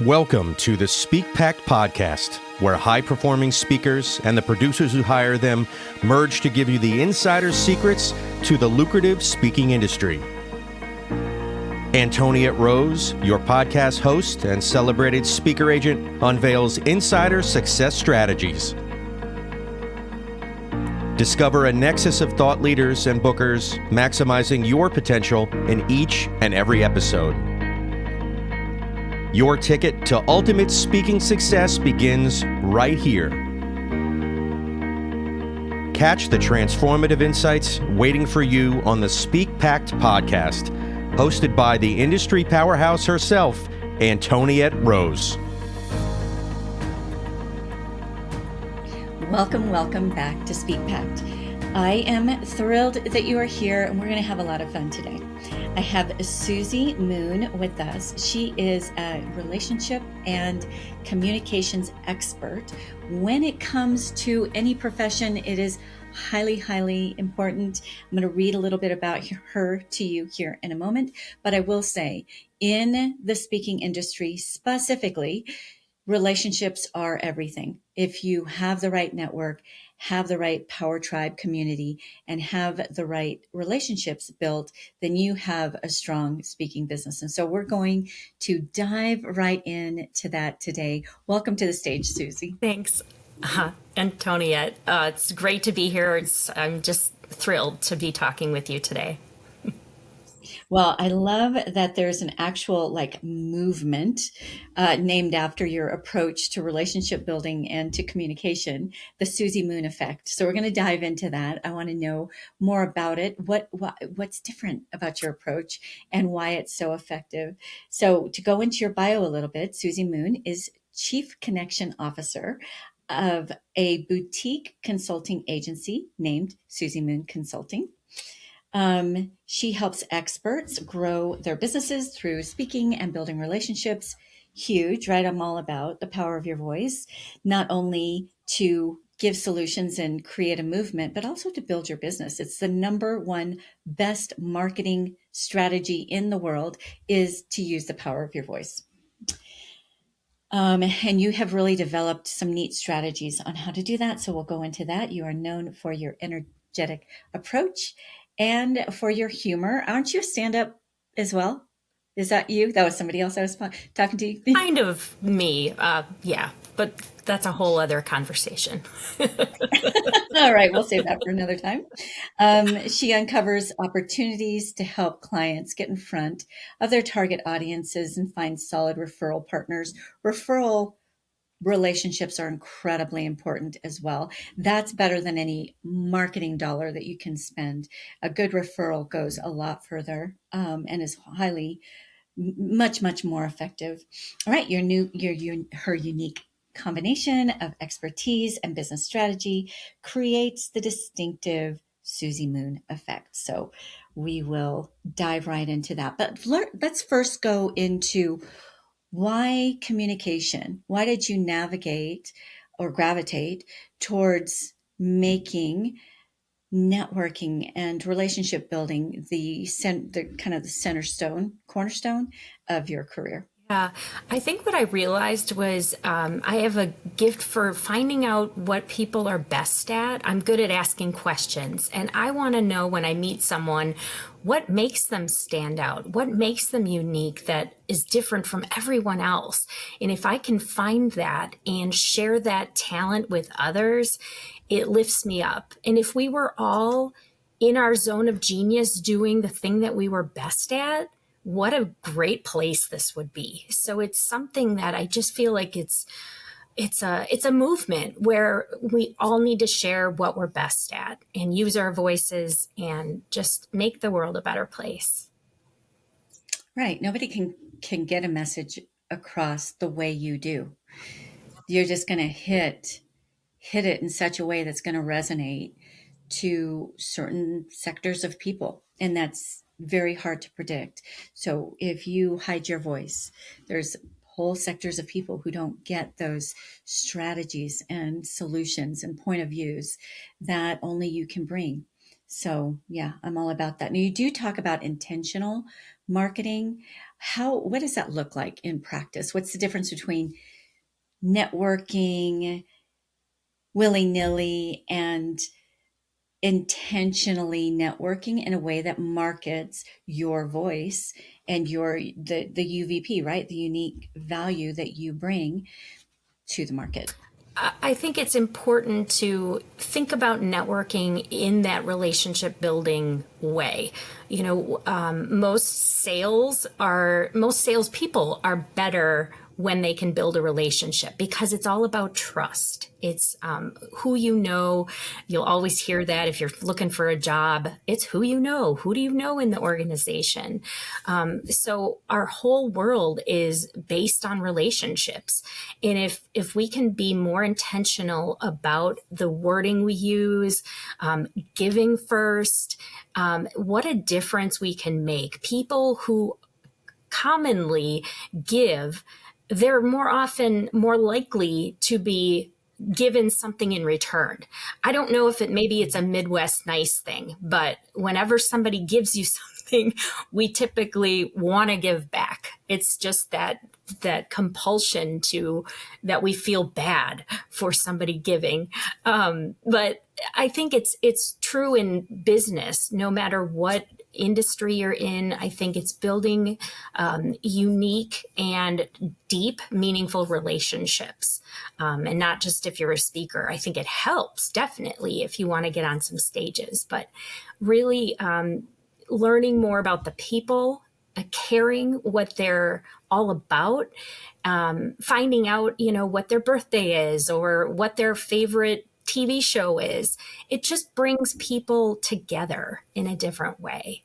Welcome to the SPEAKPact podcast, where high-performing speakers and the producers who hire them merge to give you the insider secrets to the lucrative speaking industry. Antoniette Rose, your podcast host and celebrated speaker agent, unveils insider success strategies. Discover a nexus of thought leaders and bookers, maximizing your potential in each and every episode. Your ticket to ultimate speaking success begins right here. Catch the transformative insights waiting for you on the SPEAKPact podcast, hosted by the industry powerhouse herself, Antoniette Rose. Welcome back to SPEAKPact. I am thrilled that you are here, and we're going to have a lot of fun today. I have Susie Moon with us. She is a relationship and communications expert. When it comes to any profession, it is highly important. I'm going to read a little bit about her to you here in a moment, but I will say in the speaking industry specifically, relationships are everything. If you have the right network, have the right power tribe community, and have the right relationships built, then you have a strong speaking business. And so we're going to dive right into that today. Welcome to the stage, Susie. Thanks, Antoniette. It's great to be here. I'm just thrilled to be talking with you today. Well, I love that there's an actual movement named after your approach to relationship building and to communication, the Susie Moon effect. So we're going to dive into that. I want to know more about it. What's different about your approach and why it's so effective. So to go into your bio a little bit, Susie Moon is Chief Connection Officer of a boutique consulting agency named Susie Moon Consulting. She helps experts grow their businesses through speaking and building relationships. Huge, right? I'm all about the power of your voice, not only to give solutions and create a movement, but also to build your business. It's the number one best marketing strategy in the world is to use the power of your voice. And you have really developed some neat strategies on how to do that. So we'll go into that. You are known for your energetic approach and for your humor. Aren't you a stand-up as well? Is that you? That was somebody else I was talking to. Kind of me, yeah, but that's a whole other conversation. All right, we'll save that for another time. She uncovers opportunities to help clients get in front of their target audiences and find solid referral partners. Referral relationships are incredibly important as well. That's better than any marketing dollar that you can spend. A good referral goes a lot further and is much more effective. All right, her unique combination of expertise and business strategy creates the distinctive Susie Moon effect. So we will dive right into that. But let's first go into why communication? Why did you navigate or gravitate towards making networking and relationship building the cornerstone of your career? Yeah, I think what I realized was I have a gift for finding out what people are best at. I'm good at asking questions, and I want to know when I meet someone what makes them stand out, what makes them unique that is different from everyone else. And if I can find that and share that talent with others, it lifts me up. And if we were all in our zone of genius doing the thing that we were best at, what a great place this would be. So it's something that I just feel like it's a movement where we all need to share what we're best at and use our voices and just make the world a better place. Right. Nobody can get a message across the way you do. You're just going to hit it in such a way that's going to resonate to certain sectors of people. And that's very hard to predict. So if you hide your voice, there's whole sectors of people who don't get those strategies and solutions and point of views that only you can bring. So yeah, I'm all about that. Now you do talk about intentional marketing, what does that look like in practice? What's the difference between networking willy-nilly and intentionally networking in a way that markets your voice and the UVP, right? The unique value that you bring to the market? I think it's important to think about networking in that relationship building way. Most salespeople are better when they can build a relationship because it's all about trust. It's who you know. You'll always hear that if you're looking for a job. It's who you know. Who do you know in the organization? So our whole world is based on relationships. And if we can be more intentional about the wording we use, giving first, what a difference we can make. People who commonly give, they're more likely to be given something in return. I don't know if maybe it's a Midwest nice thing, but whenever somebody gives you something, we typically want to give back. It's just that compulsion that we feel bad for somebody giving. But I think it's true in business, no matter what industry you're in. I think it's building unique and deep, meaningful relationships. And not just if you're a speaker. I think it helps definitely if you want to get on some stages, but really learning more about the people, caring what they're all about, finding out, what their birthday is or what their favorite TV show is. It just brings people together in a different way.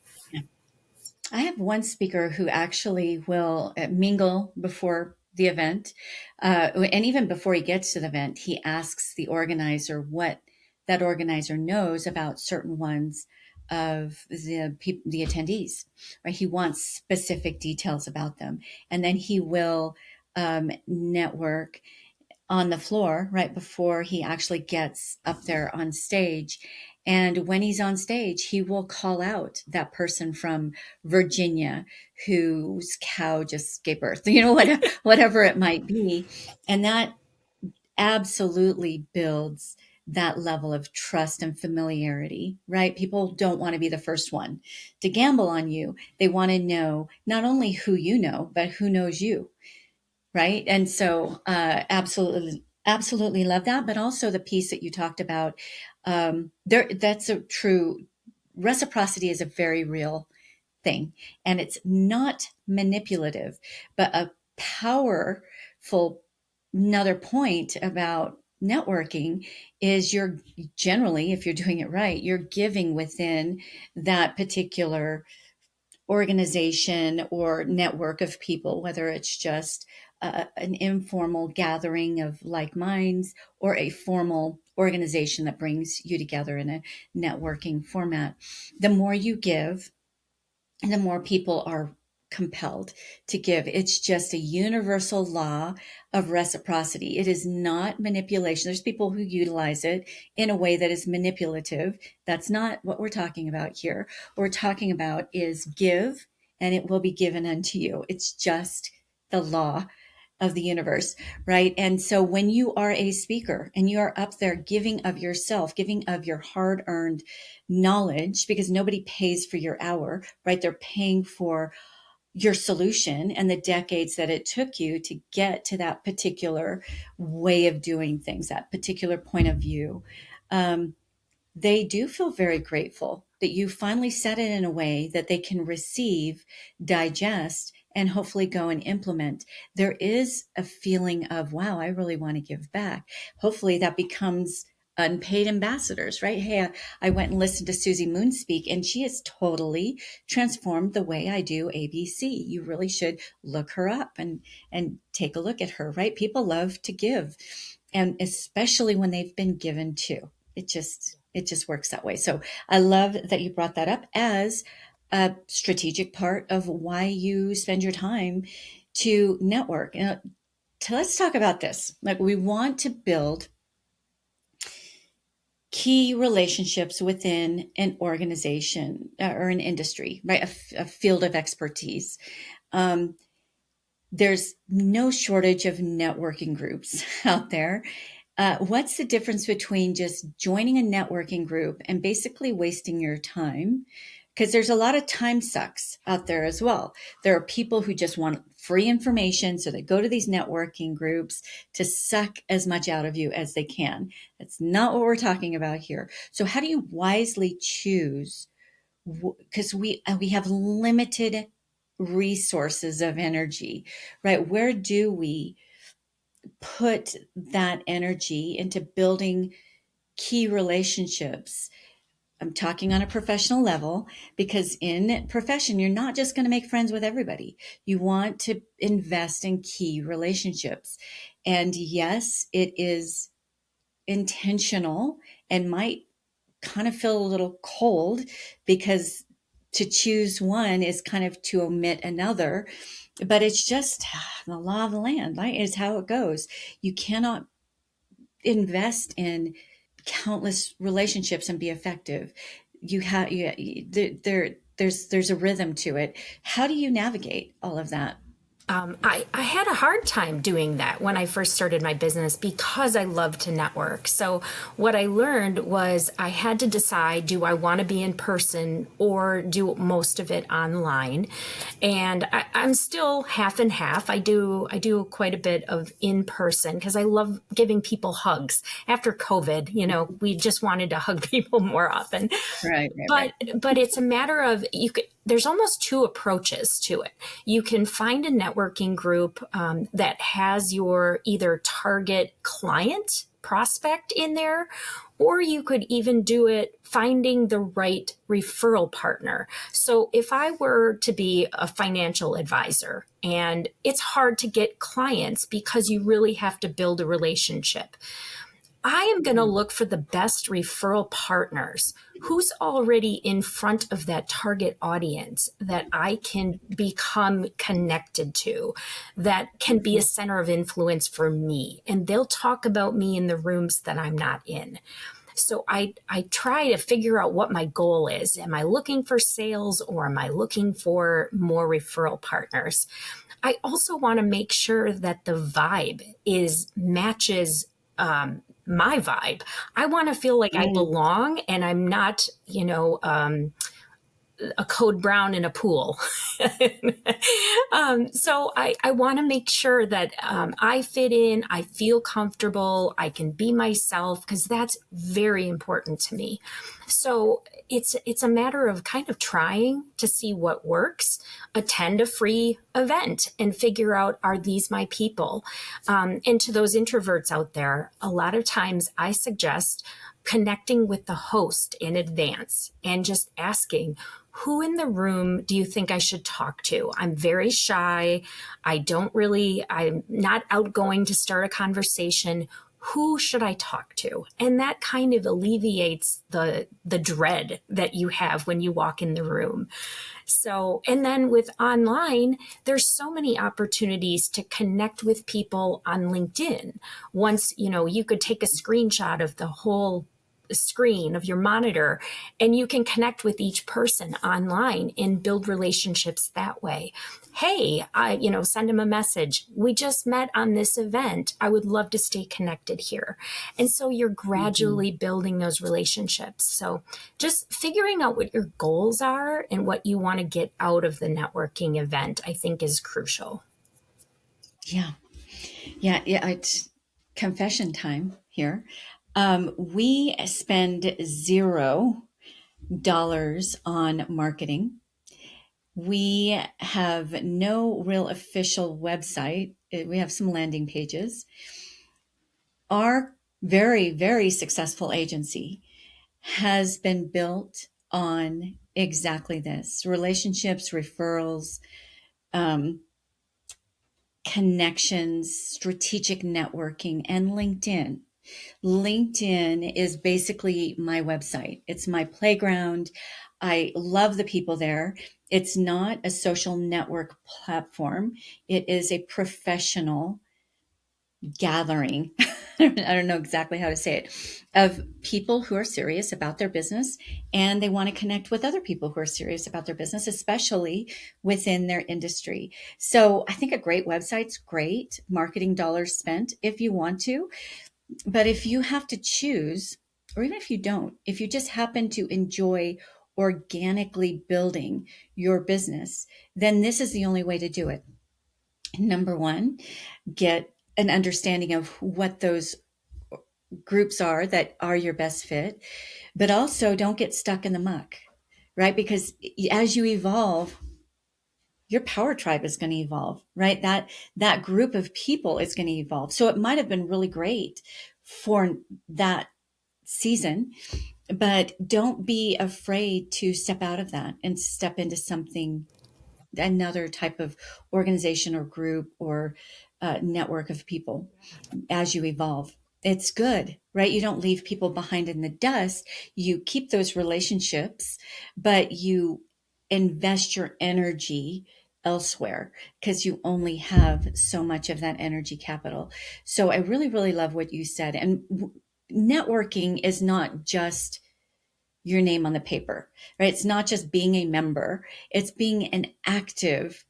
I have one speaker who actually will mingle before the event. And even before he gets to the event, he asks the organizer what that organizer knows about certain ones of the attendees, right? He wants specific details about them. And then he will network on the floor right before he actually gets up there on stage. And when he's on stage, he will call out that person from Virginia whose cow just gave birth, whatever it might be. And that absolutely builds that level of trust and familiarity, right? People don't want to be the first one to gamble on you. They want to know not only who you know, but who knows you, right? And so absolutely love that. But also the piece that you talked about, that's a true reciprocity is a very real thing. And it's not manipulative, but a powerful another point about networking is you're generally, if you're doing it right, you're giving within that particular organization or network of people, whether it's just an informal gathering of like minds or a formal organization that brings you together in a networking format. The more you give, the more people are compelled to give. It's just a universal law of reciprocity. It is not manipulation. There's people who utilize it in a way that is manipulative. That's not what we're talking about here. What we're talking about is give and it will be given unto you. It's just the law of the universe, right? And so when you are a speaker and you are up there giving of yourself, giving of your hard-earned knowledge, because nobody pays for your hour, right? They're paying for your solution and the decades that it took you to get to that particular way of doing things, that particular point of view. They do feel very grateful that you finally said it in a way that they can receive, digest, and hopefully go and implement. There is a feeling of, wow, I really want to give back. Hopefully that becomes unpaid ambassadors, right? Hey, I went and listened to Susie Moon speak, and she has totally transformed the way I do ABC. You really should look her up and take a look at her, right? People love to give, and especially when they've been given to. It just works that way. So I love that you brought that up as a strategic part of why you spend your time to network. Let's talk about this. Like, we want to build key relationships within an organization or an industry, right? A field of expertise. There's no shortage of networking groups out there. What's the difference between just joining a networking group and basically wasting your time? Because there's a lot of time sucks out there as well. There are people who just want free information, so they go to these networking groups to suck as much out of you as they can. That's not what we're talking about here. So how do you wisely choose? Because we have limited resources of energy, right? Where do we put that energy into building key relationships? I'm talking on a professional level, because in profession, you're not just going to make friends with everybody. You want to invest in key relationships. And yes, it is intentional and might kind of feel a little cold, because to choose one is kind of to omit another. But it's just the law of the land, right? Is how it goes. You cannot invest in countless relationships and be effective. You have there's a rhythm to it. How do you navigate all of that? I had a hard time doing that when I first started my business because I love to network. So what I learned was I had to decide, do I want to be in person or do most of it online? And I'm still half and half. I do quite a bit of in person because I love giving people hugs. After COVID, we just wanted to hug people more often. Right. But it's a matter of there's almost two approaches to it. You can find a networking group that has your either target client prospect in there, or you could even do it finding the right referral partner. So if I were to be a financial advisor, and it's hard to get clients because you really have to build a relationship, I am going to look for the best referral partners. Who's already in front of that target audience that I can become connected to, that can be a center of influence for me. And they'll talk about me in the rooms that I'm not in. So I try to figure out what my goal is. Am I looking for sales or am I looking for more referral partners? I also want to make sure that the vibe matches my vibe. I want to feel like I belong and I'm not, a code brown in a pool. So I want to make sure that I fit in, I feel comfortable, I can be myself, because that's very important to me. So it's a matter of kind of trying to see what works, attend a free event and figure out, are these my people? And to those introverts out there, a lot of times I suggest connecting with the host in advance and just asking, who in the room do you think I should talk to? I'm very shy. I'm not outgoing to start a conversation. Who should I talk to? And that kind of alleviates the dread that you have when you walk in the room. So, and then with online, there's so many opportunities to connect with people on LinkedIn. Once, you could take a screenshot of the whole screen of your monitor and you can connect with each person online and build relationships that way. Hey, send them a message. We just met on this event. I would love to stay connected here. And so you're gradually building those relationships. So just figuring out what your goals are and what you want to get out of the networking event, I think, is crucial. Yeah. It's confession time here. We spend $0 on marketing. We have no real official website. We have some landing pages. Our very, very successful agency has been built on exactly this: relationships, referrals, connections, strategic networking, and LinkedIn. LinkedIn is basically my website. It's my playground. I love the people there. It's not a social network platform. It is a professional gathering I don't know exactly how to say it, of people who are serious about their business and they want to connect with other people who are serious about their business, especially within their industry. So I think a great website's great, marketing dollars spent if you want to. But if you have to choose, or even if you don't, if you just happen to enjoy organically building your business, then this is the only way to do it. Number one, get an understanding of what those groups are that are your best fit, but also don't get stuck in the muck, right? Because as you evolve, your power tribe is going to evolve, right? That group of people is going to evolve. So it might have been really great for that season, but don't be afraid to step out of that and step into something, another type of organization or group or network of people as you evolve. It's good, right? You don't leave people behind in the dust. You keep those relationships, but you invest your energy elsewhere because you only have so much of that energy capital. So I really, really love what you said. And networking is not just your name on the paper, right? It's not just being a member, it's being an active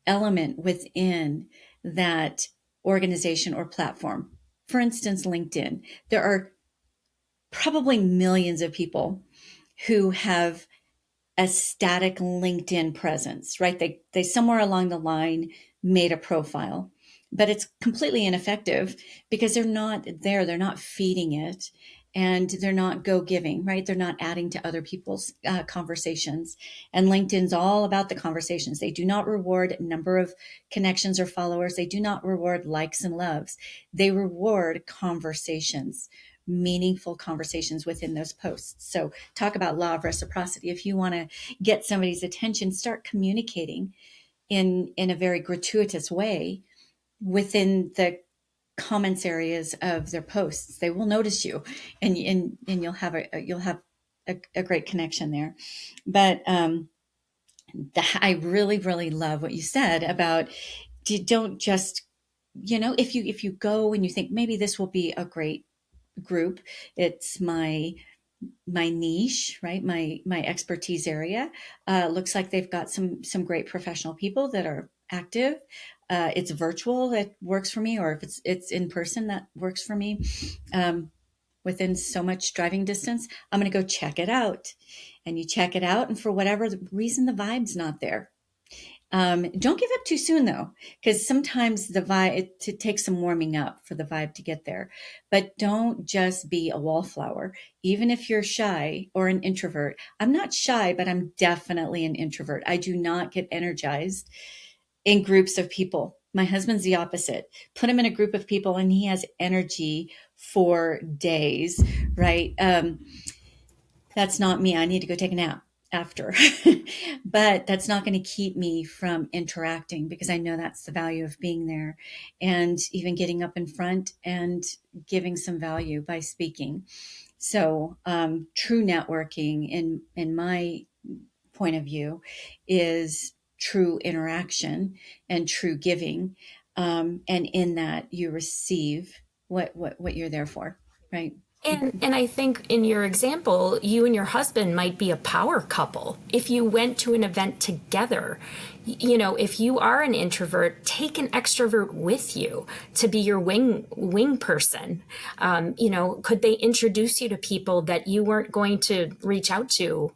element within that organization or platform. For instance, LinkedIn. There are probably millions of people who have a static LinkedIn presence, right? They somewhere along the line made a profile, but it's completely ineffective because they're not there. They're not feeding it and they're not go giving, right? They're not adding to other people's conversations. And LinkedIn's all about the conversations. They do not reward number of connections or followers. They do not reward likes and loves. They reward conversations, meaningful conversations within those posts. So talk about law of reciprocity. If you want to get somebody's attention, start communicating in a very gratuitous way within the comments areas of their posts. They will notice you, and you'll have a great connection there. But I really, really love what you said about don't just, if you go and you think maybe this will be a great group, it's my niche, right? My expertise area. Looks like they've got some great professional people that are active. It's virtual that works for me, or if it's in person that works for me. Within so much driving distance, I'm going to go check it out. And you check it out, and for whatever reason, the vibe's not there. Don't give up too soon though, because sometimes the vibe, it takes some warming up for the vibe to get there. But don't just be a wallflower, even if you're shy or an introvert. I'm not shy, but I'm definitely an introvert. I do not get energized in groups of people. My husband's the opposite. Put him in a group of people and he has energy for days, right? That's not me. I need to go take a nap after. But that's not going to keep me from interacting because I know that's the value of being there and even getting up in front and giving some value by speaking. So true networking in my point of view is true interaction and true giving. And in that you receive what you're there for, right? And I think in your example, you and your husband might be a power couple. If you went to an event together, if you are an introvert, take an extrovert with you to be your wing person. Could they introduce you to people that you weren't going to reach out to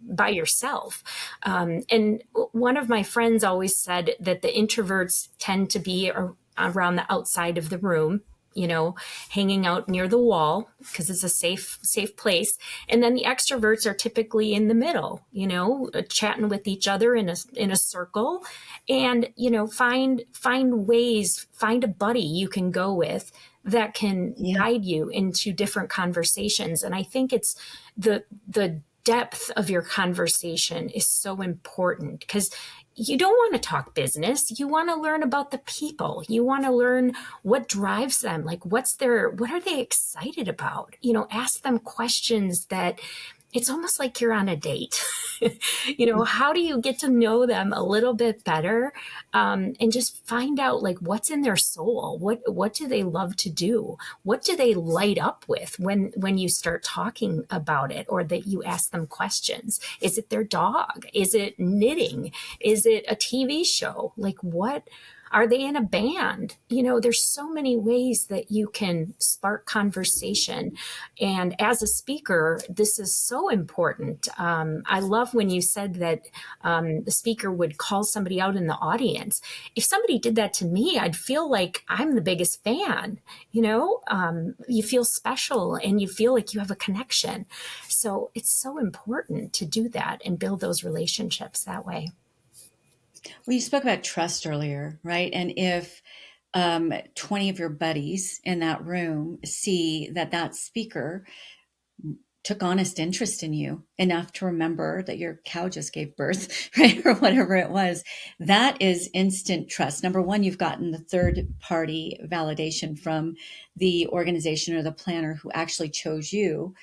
by yourself? And one of my friends always said that the introverts tend to be around the outside of the room, hanging out near the wall because it's a safe place. And then the extroverts are typically in the middle, chatting with each other in a circle, and, find a buddy you can go with that can guide you into different conversations. And I think it's the depth of your conversation is so important because you don't want to talk business. You want to learn about the people. You want to learn what drives them. Like what are they excited about? Ask them questions that it's almost like you're on a date. You know, how do you get to know them a little bit better, and just find out like what's in their soul? What do they love to do? What do they light up with when you start talking about it, or that you ask them questions? Is it their dog? Is it knitting? Is it a TV show? Like what? Are they in a band? You know, there's so many ways that you can spark conversation. And as a speaker, this is so important. I love when you said that the speaker would call somebody out in the audience. If somebody did that to me, I'd feel like I'm the biggest fan. You know, you feel special and you feel like you have a connection. So it's so important to do that and build those relationships that way. Well, you spoke about trust earlier, right? And if 20 of your buddies in that room see that that speaker took honest interest in you enough to remember that your cow just gave birth, right? Or whatever it was, that is instant trust. Number one, you've gotten the third party validation from the organization or the planner who actually chose you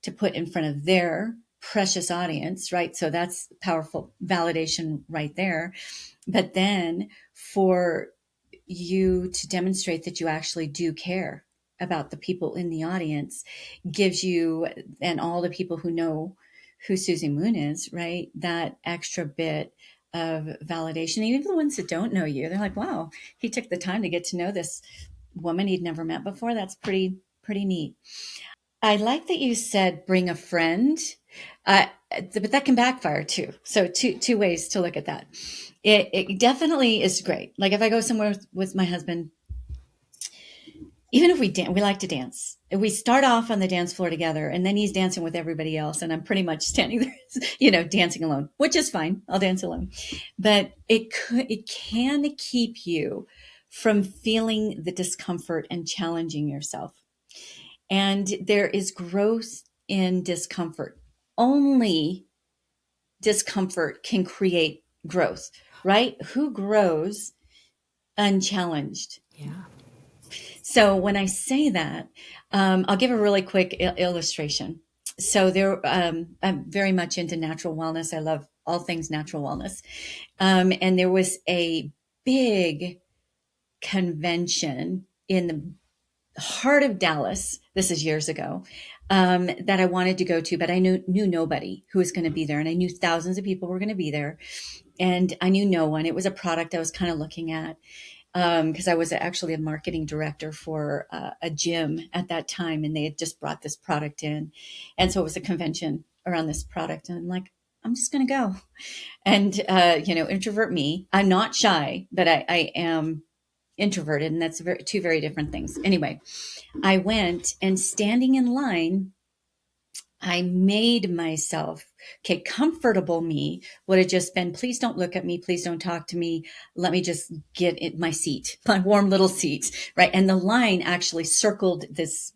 to put in front of their precious audience, right? So that's powerful validation right there. But then for you to demonstrate that you actually do care about the people in the audience gives you and all the people who know who Susie Moon is, right? That extra bit of validation. Even the ones that don't know you, they're like, wow, he took the time to get to know this woman he'd never met before. That's pretty neat. I like that you said bring a friend, but that can backfire too. So two ways to look at that. It definitely is great. Like if I go somewhere with my husband, even if we dance, we like to dance. We start off on the dance floor together, and then he's dancing with everybody else, and I'm pretty much standing there, dancing alone, which is fine. I'll dance alone, but it can keep you from feeling the discomfort and challenging yourself. And there is growth in discomfort. Only discomfort can create growth, right? Who grows unchallenged? Yeah. So when I say that, I'll give a really quick illustration. So I'm very much into natural wellness. I love all things natural wellness. And there was a big convention in the heart of Dallas. This is years ago, that I wanted to go to, but I knew nobody who was going to be there. And I knew thousands of people were going to be there. And I knew no one. It was a product I was kind of looking at. Because I was actually a marketing director for a gym at that time, and they had just brought this product in. And so it was a convention around this product. And I'm like, I'm just going to go. And, introvert me. I'm not shy, but I am introverted, and that's two very different things. Anyway, I went, and standing in line, I made myself, okay, comfortable me would have just been, please don't look at me. Please don't talk to me. Let me just get in my seat, my warm little seat. Right. And the line actually circled this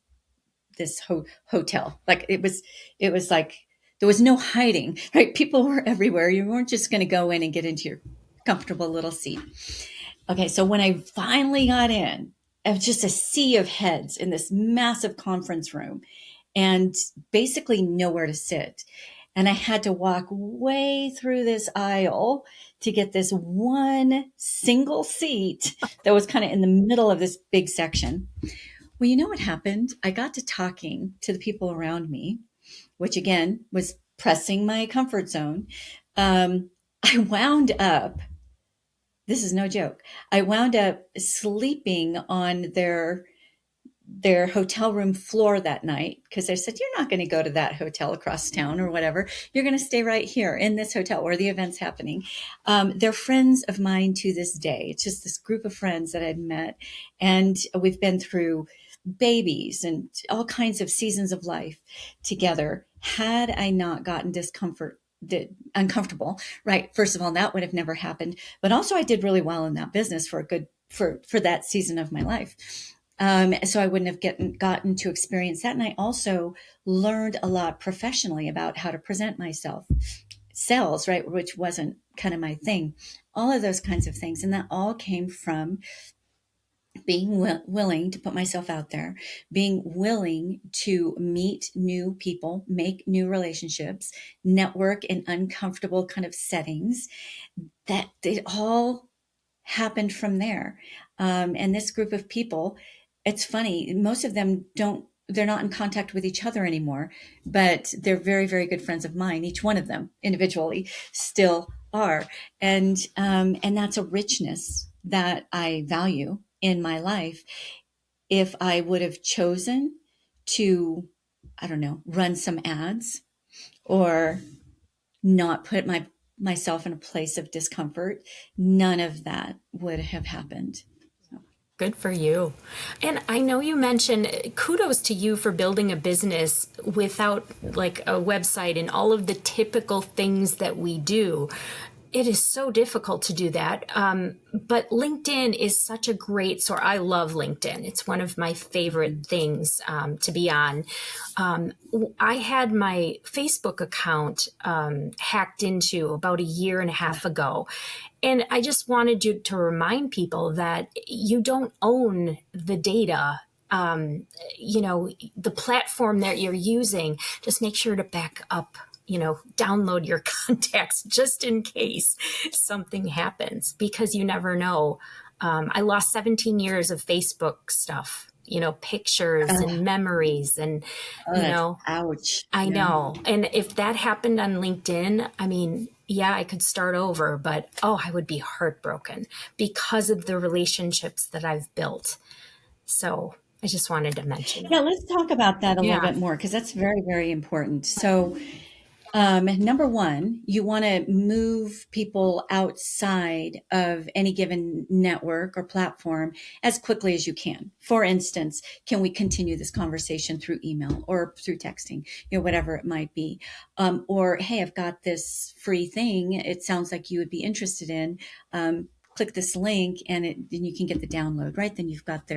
hotel. Like it was like, there was no hiding, right? People were everywhere. You weren't just going to go in and get into your comfortable little seat. Okay. So when I finally got in, it was just a sea of heads in this massive conference room, and basically nowhere to sit. And I had to walk way through this aisle to get this one single seat that was kind of in the middle of this big section. Well, you know what happened? I got to talking to the people around me, which again was pressing my comfort zone. I wound up, this is no joke, I wound up sleeping on their hotel room floor that night, because I said, you're not going to go to that hotel across town or whatever. You're going to stay right here in this hotel where the event's happening. They're friends of mine to this day. It's just this group of friends that I'd met, and we've been through babies and all kinds of seasons of life together. Had I not gotten uncomfortable, right? First of all, that would have never happened. But also I did really well in that business for that season of my life. So I wouldn't have gotten to experience that. And I also learned a lot professionally about how to present myself, sales, right? Which wasn't kind of my thing, all of those kinds of things. And that all came from being willing to put myself out there, being willing to meet new people, make new relationships, network in uncomfortable kind of settings, that it all happened from there. And this group of people, it's funny, most of them they're not in contact with each other anymore, but they're very, very good friends of mine. Each one of them individually still are. And that's a richness that I value in my life. If I would have chosen to, I don't know, run some ads or not put myself in a place of discomfort, none of that would have happened. Good for you. And I know you mentioned kudos to you for building a business without like a website and all of the typical things that we do. It is so difficult to do that. But LinkedIn is such a great source. I love LinkedIn. It's one of my favorite things to be on. I had my Facebook account hacked into about a year and a half ago. And I just wanted to remind people that you don't own the data. The platform that you're using, just make sure to back up, download your contacts just in case something happens, because you never know. I lost 17 years of Facebook stuff, pictures and memories and, Ouch. I know. And if that happened on LinkedIn, I mean, yeah, I could start over, but I would be heartbroken because of the relationships that I've built. So I just wanted to mention Yeah, that. let's talk about that a little bit more because that's very, very important. So, number one, you want to move people outside of any given network or platform as quickly as you can. For instance, can we continue this conversation through email or through texting, whatever it might be? Or, hey, I've got this free thing. It sounds like you would be interested in. Click this link and then you can get the download, right? Then you've got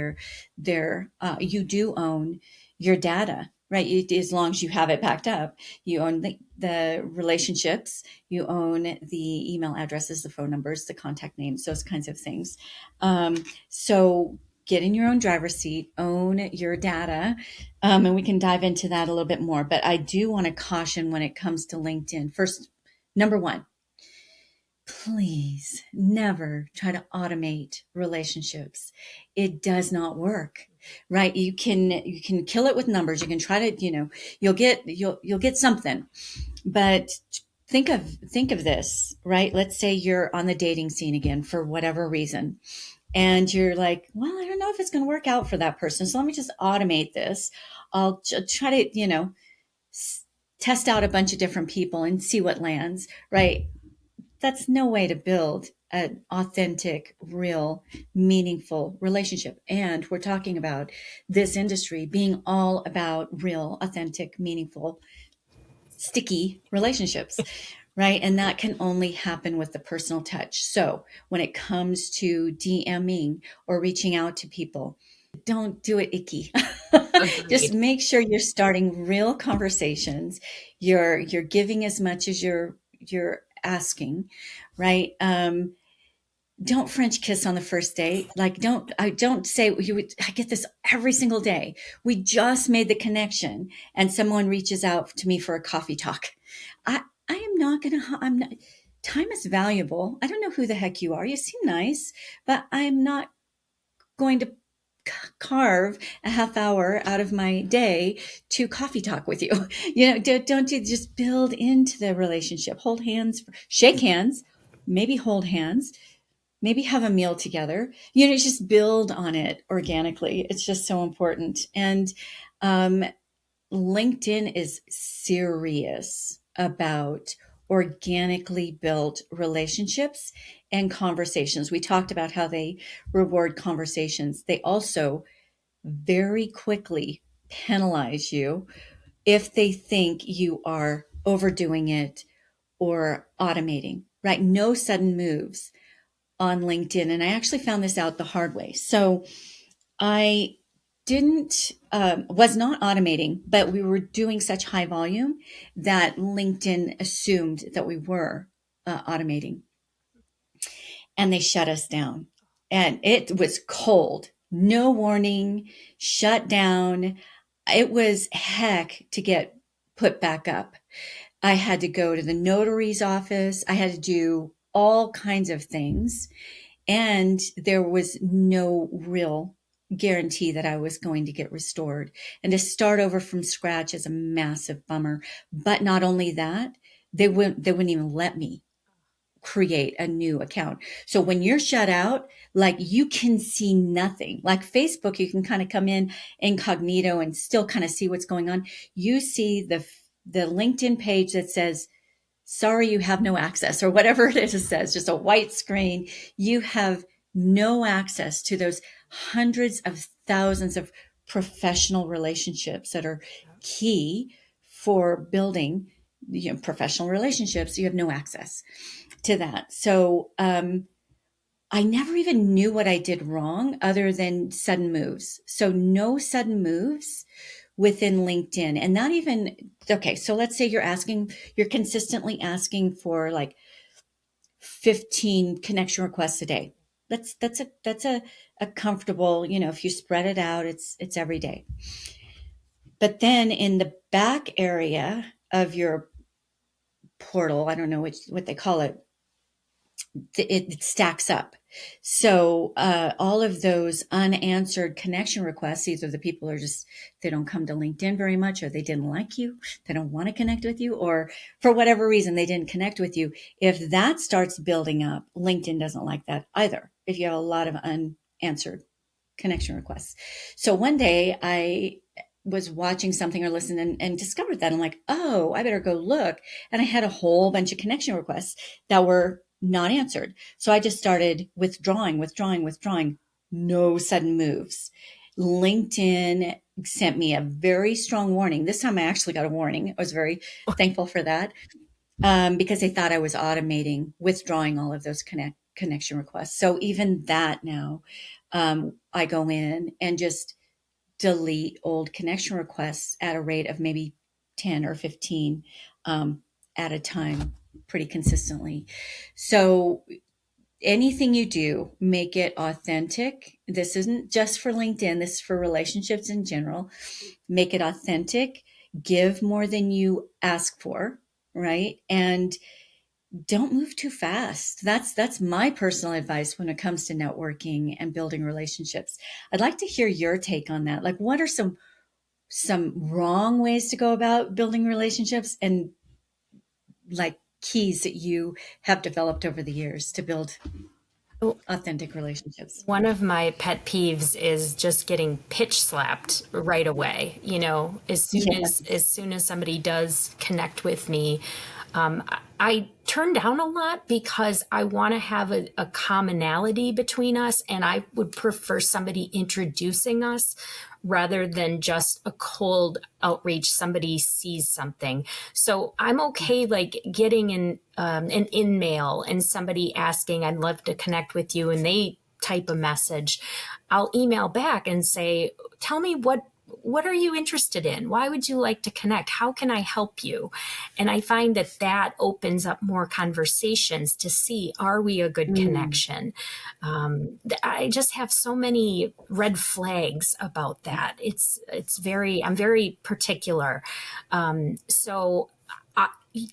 you do own your data, right? As long as you have it backed up, you own the relationships, you own the email addresses, the phone numbers, the contact names, those kinds of things. So get in your own driver's seat, own your data, and we can dive into that a little bit more. But I do want to caution when it comes to LinkedIn. First, number one, please never try to automate relationships. It does not work, right? You can kill it with numbers. You can try to, you'll get something, but think of this, right? Let's say you're on the dating scene again for whatever reason. And you're like, well, I don't know if it's going to work out for that person. So let me just automate this. I'll try to, test out a bunch of different people and see what lands, right? That's no way to build an authentic, real, meaningful relationship. And we're talking about this industry being all about real, authentic, meaningful, sticky relationships, right? And that can only happen with the personal touch. So when it comes to DMing or reaching out to people, don't do it icky. Just make sure you're starting real conversations. You're giving as much as you're asking, right? Don't French kiss on the first date. Like, I don't say I get this every single day. We just made the connection and someone reaches out to me for a coffee talk. I am not going to, I'm not, time is valuable. I don't know who the heck you are. You seem nice, but I'm not going to carve a half hour out of my day to coffee talk with you. Don't you just build into the relationship, hold hands, shake hands, maybe hold hands, maybe have a meal together, just build on it organically. It's just so important. And LinkedIn is serious about organically built relationships and conversations. We talked about how they reward conversations. They also very quickly penalize you if they think you are overdoing it or automating, right? No sudden moves on LinkedIn. And I actually found this out the hard way. So I was not automating, but we were doing such high volume that LinkedIn assumed that we were automating, and they shut us down. And it was cold. no warning, shut down. It was heck to get put back up. I had to go to the notary's office. I had to do all kinds of things. And there was no real guarantee that I was going to get restored. And to start over from scratch is a massive bummer. But not only that, they wouldn't even let me create a new account. So when you're shut out, like you can see nothing. Like Facebook, you can kind of come in incognito and still kind of see what's going on. You see the LinkedIn page that says, sorry, you have no access, or whatever it says, just a white screen. You have no access to those hundreds of thousands of professional relationships that are key for building, professional relationships. You have no access to that. So I never even knew what I did wrong other than sudden moves. So no sudden moves within LinkedIn. And not even, okay, so let's say you're consistently asking for like 15 connection requests a day. That's a comfortable, if you spread it out, it's every day. But then in the back area of your portal, I don't know what they call it, it stacks up. So all of those unanswered connection requests, either the people are just, they don't come to LinkedIn very much, or they didn't like you, they don't want to connect with you, or for whatever reason, they didn't connect with you. If that starts building up, LinkedIn doesn't like that either, if you have a lot of unanswered connection requests. So one day I was watching something or listening and discovered that. I'm like, oh, I better go look. And I had a whole bunch of connection requests that were not answered. So I just started withdrawing. No sudden moves. LinkedIn sent me a very strong warning. This time I actually got a warning. I was very thankful for that because they thought I was automating, withdrawing all of those connection requests. So even that now, I go in and just delete old connection requests at a rate of maybe 10 or 15 at a time, pretty consistently. So anything you do, make it authentic. This isn't just for LinkedIn, this is for relationships in general. Make it authentic, give more than you ask for, right? And don't move too fast. That's my personal advice when it comes to networking and building relationships. I'd like to hear your take on that. Like, what are some wrong ways to go about building relationships, and like keys that you have developed over the years to build authentic relationships? One of my pet peeves is just getting pitch slapped right away. As soon as somebody does connect with me, I turn down a lot because I want to have a commonality between us, and I would prefer somebody introducing us rather than just a cold outreach. Somebody sees something. So I'm okay like getting an in-mail and somebody asking, I'd love to connect with you, and they type a message. I'll email back and say, tell me what are you interested in? Why would you like to connect? How can I help you? And I find that opens up more conversations to see, are we a good connection? I just have so many red flags about that. I'm very particular. So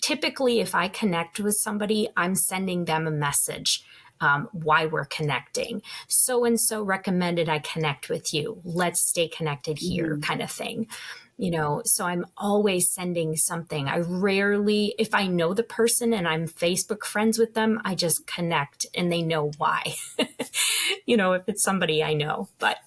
typically if I connect with somebody, I'm sending them a message. Why we're connecting. So-and-so recommended I connect with you. Let's stay connected here, kind of thing. So I'm always sending something. I rarely, if I know the person and I'm Facebook friends with them, I just connect and they know why. If it's somebody I know. But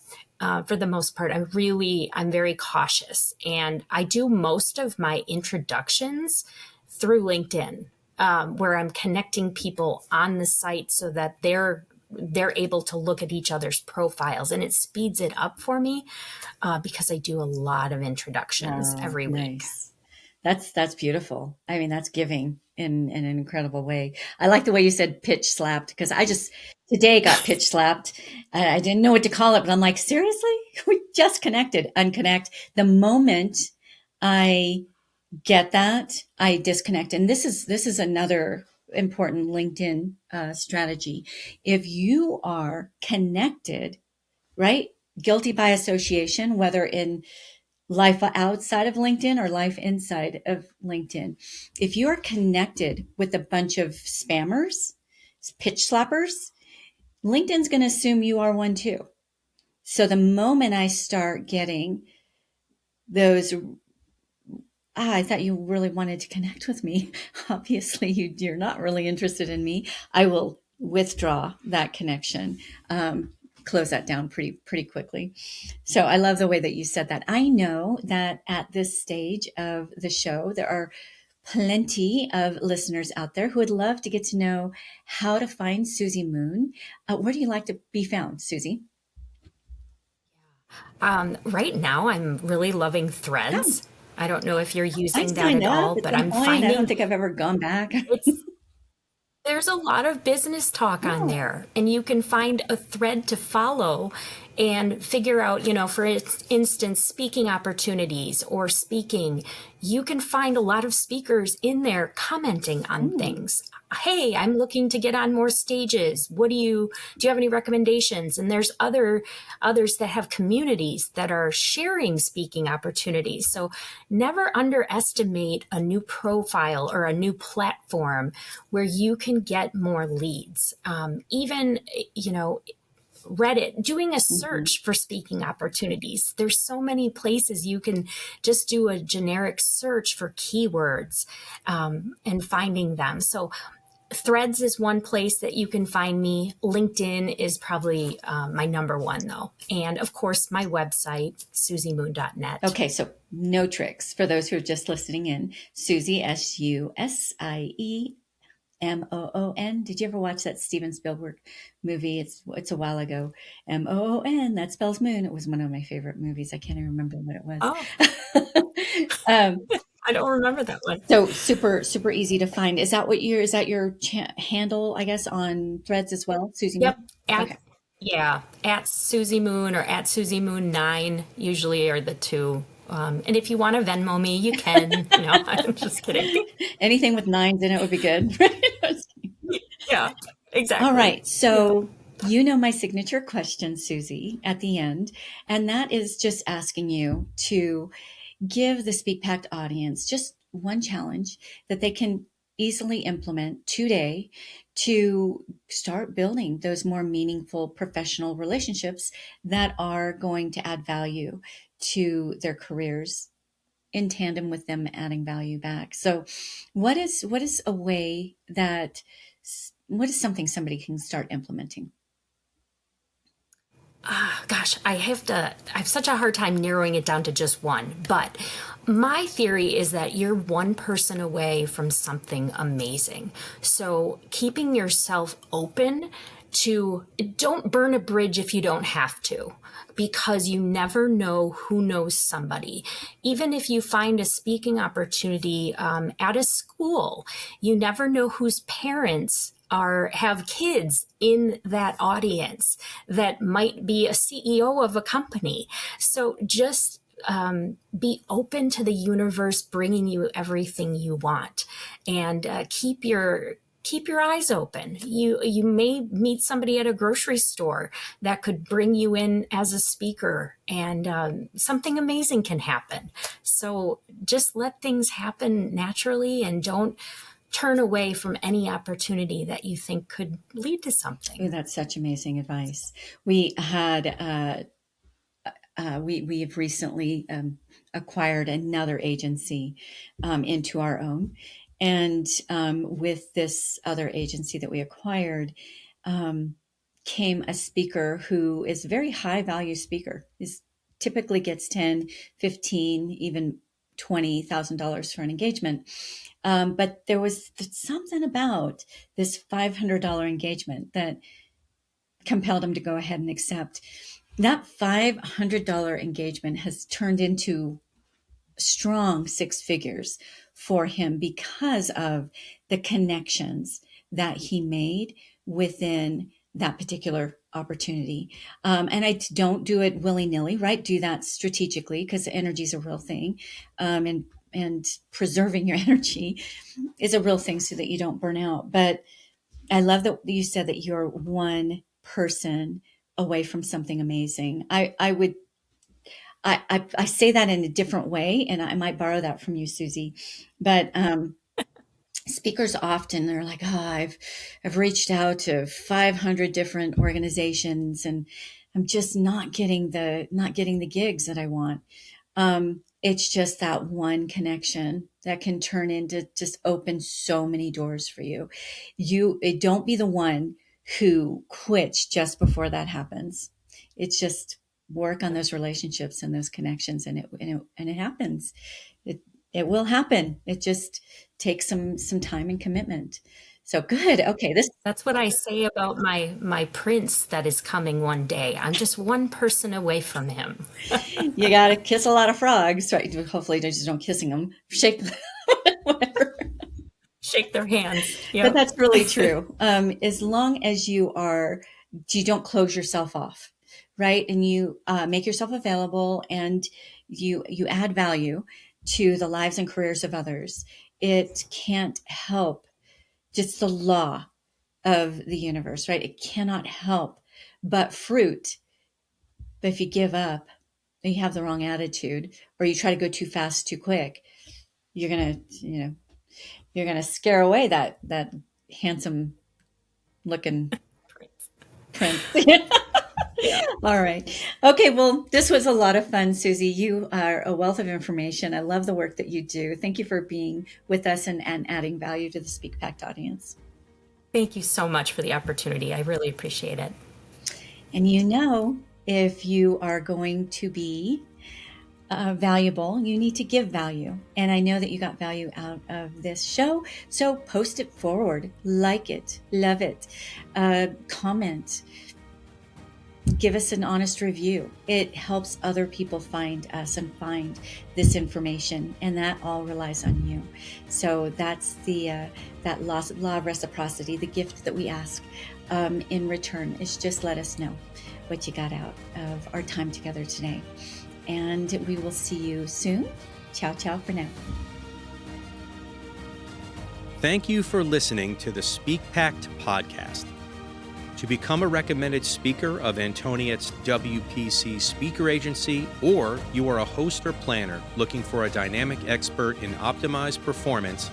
for the most part, I'm very cautious. And I do most of my introductions through LinkedIn. Where I'm connecting people on the site so that they're able to look at each other's profiles, and it speeds it up for me because I do a lot of introductions every week. That's beautiful. I mean, that's giving in an incredible way. I like the way you said pitch slapped, because I just today got pitch slapped. I didn't know what to call it, but I'm like, seriously? We just connected. Unconnect. The moment I get that, I disconnect. And this is another important LinkedIn strategy. If you are connected, right, guilty by association, whether in life outside of LinkedIn or life inside of LinkedIn. If you're connected with a bunch of spammers, pitch slappers, LinkedIn's going to assume you are one too. So the moment I start getting those, I thought you really wanted to connect with me. Obviously, you're not really interested in me. I will withdraw that connection, close that down pretty quickly. So I love the way that you said that. I know that at this stage of the show, there are plenty of listeners out there who would love to get to know how to find Susie Moon. Where do you like to be found, Susie? Right now, I'm really loving Oh, Threads. I don't know if you're I using that signed at up all, at but some I'm point. I don't finding think I've ever gone back. it's there's a lot of business talk on Oh, there, and you can find a thread to follow and figure out, for instance, speaking opportunities or speaking. You can find a lot of speakers in there commenting on ooh, things. Hey, I'm looking to get on more stages. Do you have any recommendations? And there's others that have communities that are sharing speaking opportunities. So never underestimate a new profile or a new platform where you can get more leads. Even, Reddit, doing a mhm. search for speaking opportunities. There's so many places you can just do a generic search for keywords, and finding them. So Threads is one place that you can find me. LinkedIn is probably my number one, though. And of course, my website, susiemoon.net. Okay, so no tricks for those who are just listening in. Susie, SUSIEMOON. Did you ever watch that Steven Spielberg movie? It's a while ago. MOON. That spells moon. It was one of my favorite movies. I can't even remember what it was. Oh, um, I don't remember that one. so super easy to find. Is that your handle? I guess on Threads as well, Susie Yep. Moon. At Okay. Yeah, at Susie Moon or at Susie Moon 9 usually are the two. And if you want to Venmo me, you can. No, I'm just kidding. Anything with nines in it would be good. Yeah, All exactly. right. Yep. So, you know my signature question, Susie, at the end, and that is just asking you to give the SpeakPact audience just one challenge that they can easily implement today to start building those more meaningful professional relationships that are going to add value to their careers in tandem with them adding value back. So, what is a way that what is something somebody can start implementing? Gosh, I have such a hard time narrowing it down to just one. But my theory is that you're one person away from something amazing. So keeping yourself open to don't burn a bridge if you don't have to, because you never know who knows somebody. Even if you find a speaking opportunity at a school, you never know whose parents have kids in that audience that might be a CEO of a company. So just be open to the universe bringing you everything you want, and keep your eyes open. You may meet somebody at a grocery store that could bring you in as a speaker, and something amazing can happen. So just let things happen naturally, and don't turn away from any opportunity that you think could lead to something. Oh, that's such amazing advice. We had we have recently acquired another agency into our own, and with this other agency that we acquired um, came a speaker who is a very high value speaker. Is typically gets 10, 15, even $20,000 for an engagement. But there was something about this $500 engagement that compelled him to go ahead and accept. That $500 engagement has turned into strong six figures for him because of the connections that he made within that particular opportunity. And I don't do it willy nilly, right? Do that strategically because energy is a real thing. And preserving your energy is a real thing so that you don't burn out. But I love that you said that you're one person away from something amazing. I say that in a different way, and I might borrow that from you, Susie. But speakers often are like, oh, I've reached out to 500 different organizations, and I'm just not getting the gigs that I want. It's just that one connection that can turn into just open so many doors for you. Don't be the one who quits just before that happens. It's just work on those relationships and those connections, and it happens. It will happen. It just takes some time and commitment. So good. Okay, That's what I say about my prince that is coming one day. I'm just one person away from him. you got to kiss a lot of frogs, right? Hopefully, they just don't kissing them. Shake, whatever. Shake their hands. But Yep. that's really true. As long as you don't close yourself off, right? And you make yourself available, and you add value to the lives and careers of others. It can't help, just the law of the universe, right? It cannot help but fruit. But if you give up, and you have the wrong attitude, or you try to go too fast, too quick, you're gonna scare away that handsome looking prince. Yeah. All right. Okay. Well, this was a lot of fun, Susie. You are a wealth of information. I love the work that you do. Thank you for being with us and adding value to the SpeakPact audience. Thank you so much for the opportunity. I really appreciate it. And if you are going to be valuable, you need to give value. And I know that you got value out of this show. So post it forward, like it, love it, comment, give us an honest review. It helps other people find us and find this information, and that all relies on you. So that's that law of reciprocity, the gift that we ask in return is just let us know what you got out of our time together today. And we will see you soon. Ciao, ciao for now. Thank you for listening to the SpeakPact podcast. To become a recommended speaker of Antoniette's WPC speaker agency, or you are a host or planner looking for a dynamic expert in optimized performance,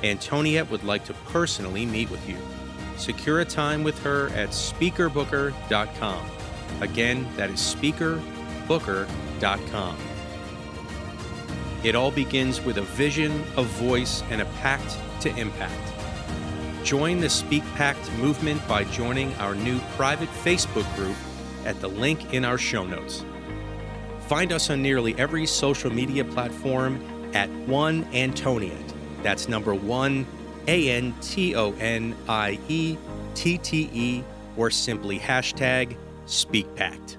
Antoniette would like to personally meet with you. Secure a time with her at speakerbooker.com. Again, that is speakerbooker.com. It all begins with a vision, a voice, and a pact to impact. Join the SpeakPact movement by joining our new private Facebook group at the link in our show notes. Find us on nearly every social media platform at One Antoniette. That's number 1, ANTONIETTE, or simply #SpeakPact.